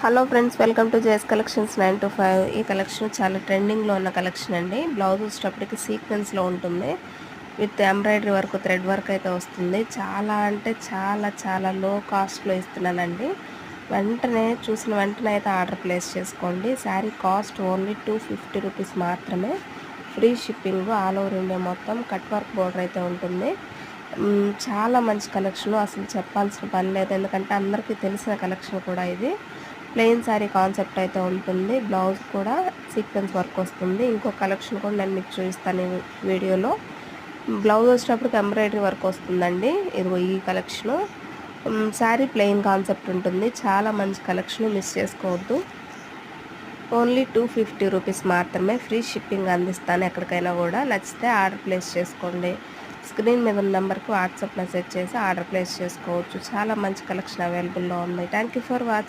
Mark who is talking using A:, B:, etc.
A: Hello friends, welcome to JS collections 9 to 5. ఈ collection చాలా ట్రెండింగ్లో ఉన్న కలెక్షన్ అండి. బ్లౌజ్ వచ్చేటప్పటికి సీక్వెన్స్లో ఉంటుంది. With embroidery work, thread work అయితే వస్తుంది. చాలా అంటే చాలా చాలా లో కాస్ట్లో ఇస్తున్నానండి. వెంటనే చూసిన వెంటనే అయితే ఆర్డర్ ప్లేస్ చేసుకోండి. శారీ కాస్ట్ ఓన్లీ 250 రూపీస్ మాత్రమే. Free shipping all over India మొత్తం. కట్ వర్క్ బోర్డర్ అయితే ఉంటుంది. చాలా మంచి కలెక్షన్, అసలు చెప్పాల్సిన పని లేదు, ఎందుకంటే అందరికీ తెలిసిన కలెక్షన్ కూడా ఇది. ప్లెయిన్ శారీ కాన్సెప్ట్ అయితే ఉంటుంది. బ్లౌజ్ కూడా సీక్వెన్స్ వర్క్ వస్తుంది. ఇంకో కలెక్షన్ కూడా నేను మీకు చూపిస్తాను ఈ వీడియోలో. బ్లౌజ్ వచ్చేటప్పటికి ఎంబ్రాయిడరీ వర్క్ వస్తుందండి. ఇదిగో ఈ కలెక్షను. శారీ ప్లెయిన్ కాన్సెప్ట్ ఉంటుంది. చాలా మంచి కలెక్షన్, మిస్ చేసుకోవద్దు. ఓన్లీ 250 రూపీస్ మాత్రమే. ఫ్రీ షిప్పింగ్ అందిస్తాను ఎక్కడికైనా కూడా. నచ్చితే ఆర్డర్ ప్లేస్ చేసుకోండి. స్క్రీన్ మీద ఉన్న నెంబర్కి వాట్సాప్ మెసేజ్ చేసి ఆర్డర్ ప్లేస్ చేసుకోవచ్చు. చాలా మంచి కలెక్షన్ అవైలబుల్లో ఉంది. Thank you for watching.